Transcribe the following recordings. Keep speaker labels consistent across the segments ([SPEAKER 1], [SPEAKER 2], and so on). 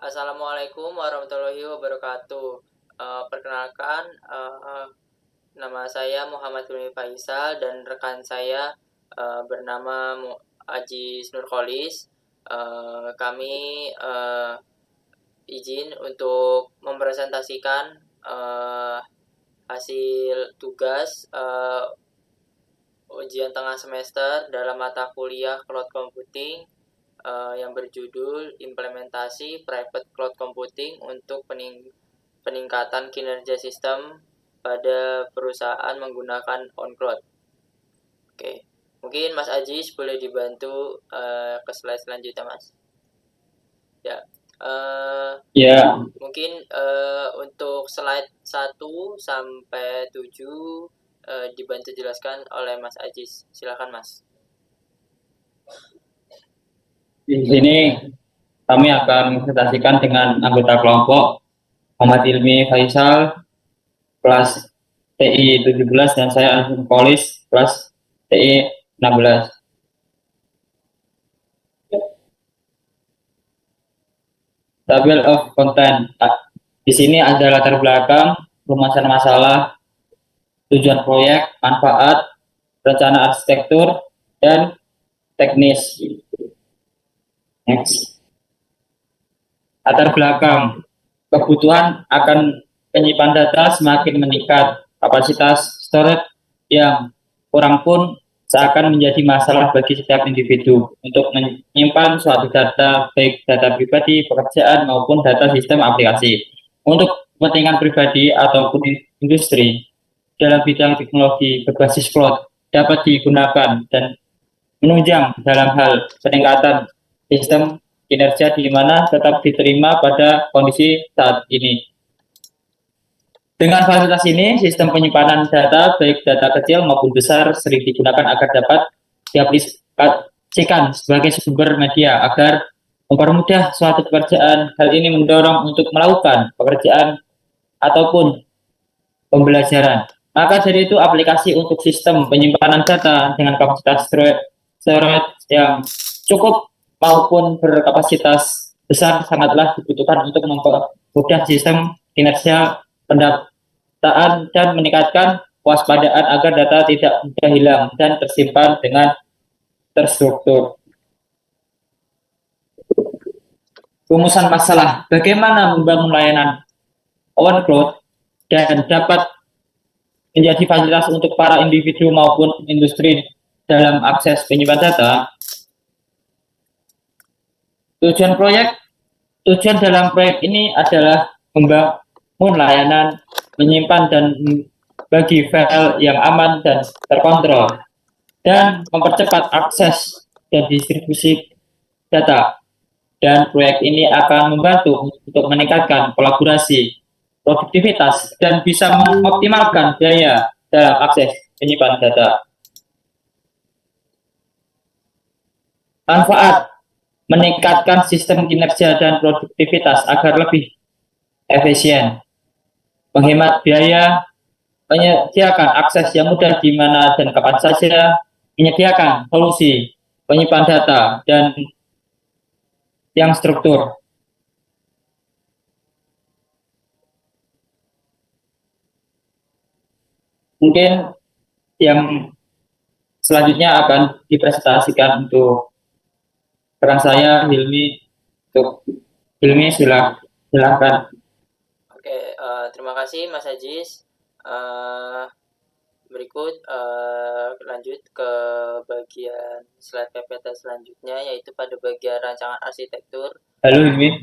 [SPEAKER 1] Assalamualaikum warahmatullahi wabarakatuh. Perkenalkan, nama saya Muhammad Hilmi Faisal dan rekan saya bernama Ajis Nurkolis. Kami izin untuk mempresentasikan hasil tugas ujian tengah semester dalam mata kuliah Cloud Computing yang berjudul Implementasi Private Cloud Computing untuk peningkatan kinerja sistem pada perusahaan menggunakan on-cloud. Oke, mungkin Mas Ajis boleh dibantu ke slide selanjutnya, Mas. Ya,
[SPEAKER 2] Ya,
[SPEAKER 1] mungkin untuk slide 1 sampai 7 dibantu jelaskan oleh Mas Ajis. Silakan, Mas.
[SPEAKER 2] di sini kami akan presentasikan dengan anggota kelompok Muhammad Ilmi Faisal, kelas TI 17, dan saya Ansun Polis, kelas TI 16. Table of content. Di sini ada latar belakang, rumusan masalah, tujuan proyek, manfaat, rencana arsitektur, dan teknis. Next. Latar belakang. Kebutuhan akan penyimpan data semakin meningkat. Kapasitas storage yang kurang pun seakan menjadi masalah bagi setiap individu untuk menyimpan suatu data, baik data pribadi, pekerjaan, maupun data sistem aplikasi. Untuk kepentingan pribadi ataupun industri, dalam bidang teknologi berbasis cloud dapat digunakan dan menunjang dalam hal peningkatan sistem kinerja di mana tetap diterima pada kondisi saat ini. Dengan fasilitas ini, sistem penyimpanan data, baik data kecil maupun besar, sering digunakan agar dapat diaplikasikan sebagai sumber media agar mempermudah suatu pekerjaan. Hal ini mendorong untuk melakukan pekerjaan ataupun pembelajaran. Maka dari itu aplikasi untuk sistem penyimpanan data dengan kapasitas storage yang cukup maupun berkapasitas besar sangatlah dibutuhkan untuk mempermudah sistem kinerja pendataan dan meningkatkan kewaspadaan agar data tidak mudah hilang dan tersimpan dengan terstruktur. Rumusan masalah, bagaimana membangun layanan on cloud dan dapat menjadi fasilitas untuk para individu maupun industri dalam akses penyimpan data. Tujuan dalam proyek ini adalah membangun layanan, menyimpan dan bagi file yang aman dan terkontrol, dan mempercepat akses dan distribusi data. Dan proyek ini akan membantu untuk meningkatkan kolaborasi, produktivitas, dan bisa mengoptimalkan biaya dalam akses penyimpanan data. Manfaat meningkatkan sistem kinerja dan produktivitas agar lebih efisien, menghemat biaya, menyediakan akses yang mudah di mana dan kapan saja, menyediakan solusi penyimpan data dan yang struktur. Mungkin yang selanjutnya akan dipresentasikan untuk rekan saya Hilmi. Untuk Hilmi silakan.
[SPEAKER 1] Oke, terima kasih Mas Ajis. Berikut lanjut ke bagian slide PPT selanjutnya, yaitu pada bagian rancangan arsitektur.
[SPEAKER 2] Halo Hilmi.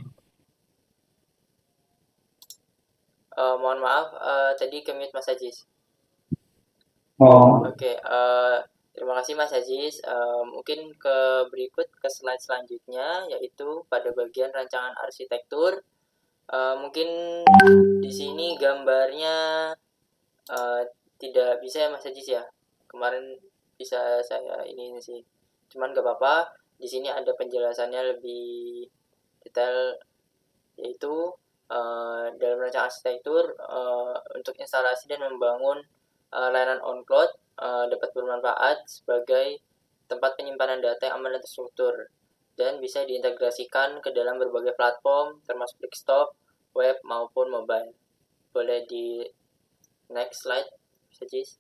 [SPEAKER 1] Mohon maaf, tadi ke-mute Mas Ajis.
[SPEAKER 2] Oh,
[SPEAKER 1] Oke, terima kasih Mas Ajis. Mungkin berikut ke slide selanjutnya, yaitu pada bagian rancangan arsitektur. Mungkin di sini gambarnya tidak bisa ya Mas Ajis ya. Kemarin bisa saya ini sih. Cuman gak apa-apa. Di sini ada penjelasannya lebih detail, yaitu dalam rancangan arsitektur untuk instalasi dan membangun layanan on cloud dapat bermanfaat sebagai tempat penyimpanan data yang aman dan terstruktur. dan bisa diintegrasikan ke dalam berbagai platform termasuk desktop, web maupun mobile. Boleh di next slide, Sajis.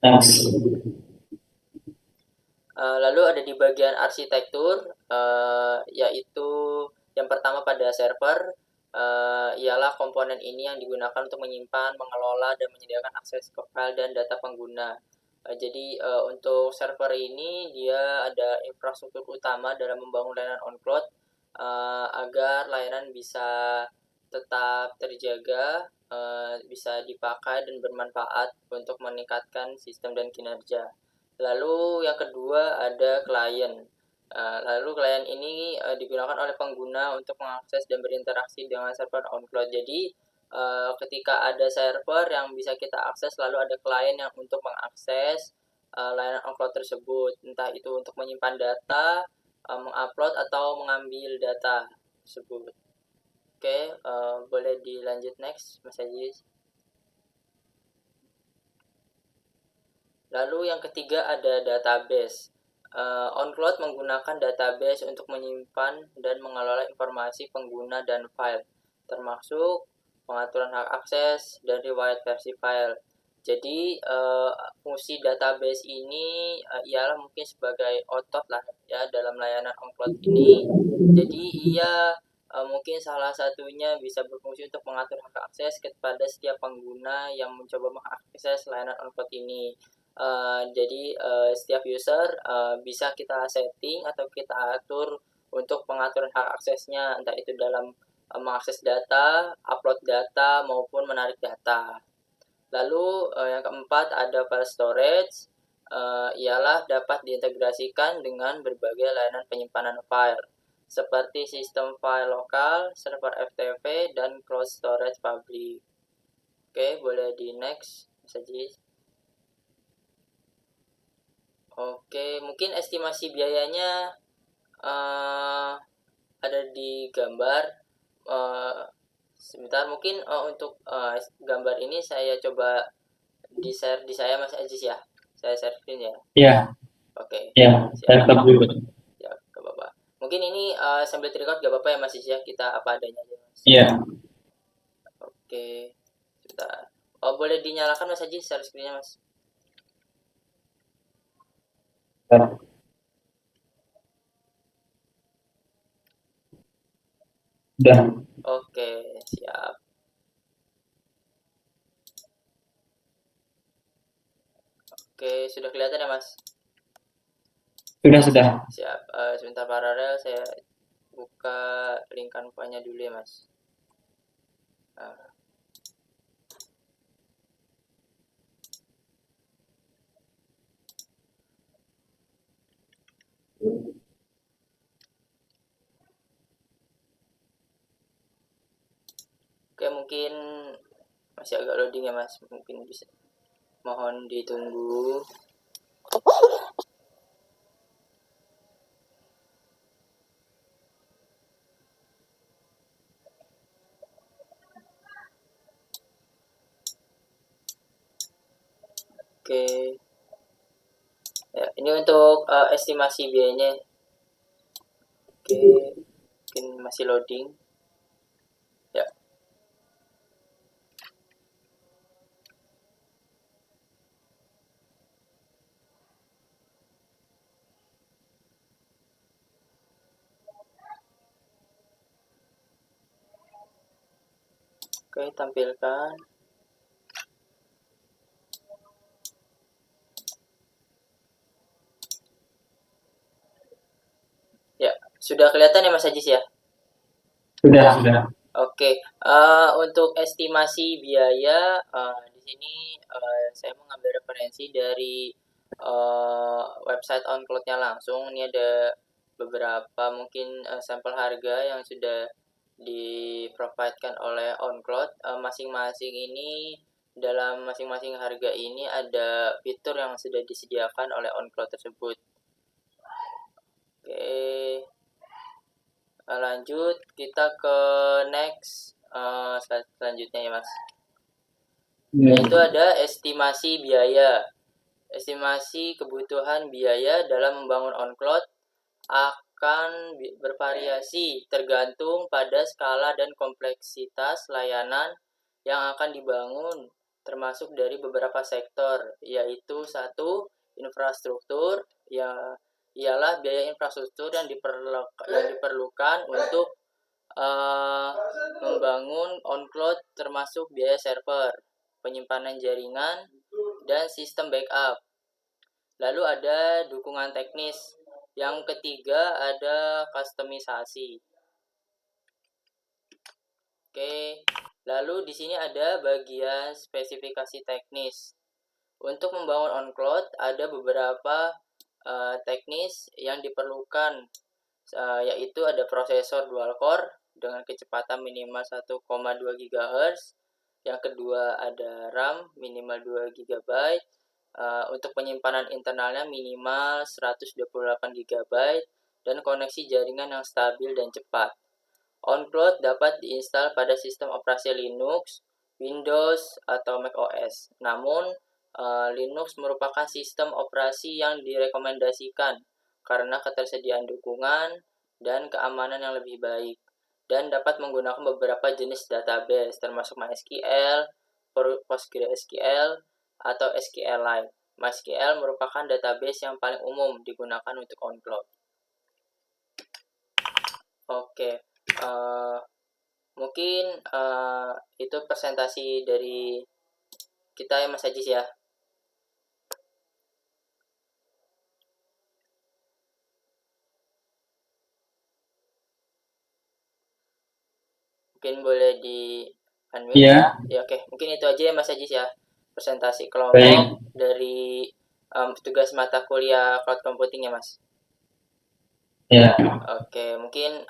[SPEAKER 2] Next.
[SPEAKER 1] Lalu ada di bagian arsitektur, yaitu yang pertama pada server, ialah komponen ini yang digunakan untuk menyimpan, mengelola, dan menyediakan akses ke file dan data pengguna. Jadi untuk server ini dia ada infrastruktur utama dalam membangun layanan on-cloud agar layanan bisa tetap terjaga, bisa dipakai dan bermanfaat untuk meningkatkan sistem dan kinerja. Lalu yang kedua ada klien. Lalu klien ini digunakan oleh pengguna untuk mengakses dan berinteraksi dengan server on-cloud. Jadi ketika ada server yang bisa kita akses, lalu ada klien yang untuk mengakses layanan on-cloud tersebut. Entah itu untuk menyimpan data, mengupload atau mengambil data tersebut. Oke, boleh dilanjut next, Mas Ajis. Lalu yang ketiga ada database. OnCloud menggunakan database untuk menyimpan dan mengelola informasi pengguna dan file, termasuk pengaturan hak akses dan riwayat versi file. Jadi fungsi database ini ialah mungkin sebagai otot lah ya dalam layanan OnCloud ini. Jadi ia mungkin salah satunya bisa berfungsi untuk mengatur hak akses kepada setiap pengguna yang mencoba mengakses layanan OnCloud ini. Jadi setiap user bisa kita setting atau kita atur untuk pengaturan hak aksesnya, entah itu dalam mengakses data, upload data, maupun menarik data. Lalu yang keempat ada file storage, ialah dapat diintegrasikan dengan berbagai layanan penyimpanan file, seperti sistem file lokal, server FTP, dan cloud storage public. Oke, boleh di next, Sajis. Oke, mungkin estimasi biayanya ada di gambar. Sebentar, mungkin untuk gambar ini saya coba di-share di saya Mas Ajis ya. Saya share screen ya.
[SPEAKER 2] Iya.
[SPEAKER 1] Oke.
[SPEAKER 2] Iya, saya tetap dulu.
[SPEAKER 1] Ya, gak apa-apa. Mungkin ini sambil record gak apa-apa ya Mas Ajis ya. Kita apa adanya aja Mas.
[SPEAKER 2] Iya.
[SPEAKER 1] Oke. Sebentar. Oh, boleh dinyalakan Mas Ajis share screen-nya Mas.
[SPEAKER 2] Udah.
[SPEAKER 1] Oke, siap. Oke, sudah kelihatan ya Mas?
[SPEAKER 2] Sudah.
[SPEAKER 1] Siap. Sebentar paralel saya buka link Canva-nya dulu ya Mas. Oke, mungkin masih agak loading ya Mas. Mungkin bisa mohon ditunggu. Oke. Ya, ini untuk estimasi biayanya. Oke, mungkin masih loading. Ya. Oke, tampilkan. Ya, sudah kelihatan ya Mas Ajis ya?
[SPEAKER 2] Sudah.
[SPEAKER 1] Oke, untuk estimasi biaya di sini saya mengambil referensi dari website OnCloud-nya langsung. Ini ada beberapa mungkin sampel harga yang sudah di-provide-kan oleh OnCloud. Masing-masing ini dalam masing-masing harga ini ada fitur yang sudah disediakan oleh OnCloud tersebut. Oke. Lanjut kita ke next selanjutnya ya Mas. Yaitu ada estimasi biaya. Estimasi kebutuhan biaya dalam membangun OnCloud akan bervariasi tergantung pada skala dan kompleksitas layanan yang akan dibangun, termasuk dari beberapa sektor, yaitu satu, infrastruktur, ialah biaya infrastruktur yang diperlukan untuk membangun on-cloud, termasuk biaya server, penyimpanan jaringan, dan sistem backup. Lalu ada dukungan teknis. Yang ketiga ada kustomisasi. Oke, lalu di sini ada bagian spesifikasi teknis. Untuk membangun on-cloud ada beberapa teknis yang diperlukan, yaitu ada prosesor dual core dengan kecepatan minimal 1,2 GHz. Yang kedua ada RAM minimal 2 GB. Untuk penyimpanan internalnya minimal 128 GB dan koneksi jaringan yang stabil dan cepat. On-cloud dapat diinstal pada sistem operasi Linux, Windows, atau macOS. Namun, Linux merupakan sistem operasi yang direkomendasikan karena ketersediaan dukungan dan keamanan yang lebih baik, dan dapat menggunakan beberapa jenis database termasuk MySQL, PostgreSQL, atau SQLite. MySQL merupakan database yang paling umum digunakan untuk on-cloud. Oke, mungkin itu presentasi dari kita ya Mas Ajis ya. Mungkin boleh di unmute.
[SPEAKER 2] Iya.
[SPEAKER 1] Ya, oke. Mungkin itu aja ya Mas Ajis ya. Presentasi kelompok
[SPEAKER 2] Baik.
[SPEAKER 1] dari tugas mata kuliah cloud computing ya Mas.
[SPEAKER 2] Ya.
[SPEAKER 1] Oke, mungkin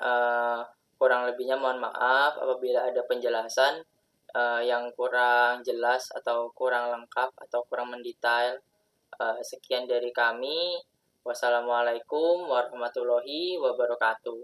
[SPEAKER 1] kurang lebihnya mohon maaf apabila ada penjelasan yang kurang jelas atau kurang lengkap atau kurang mendetail. Sekian dari kami. Wassalamualaikum warahmatullahi wabarakatuh.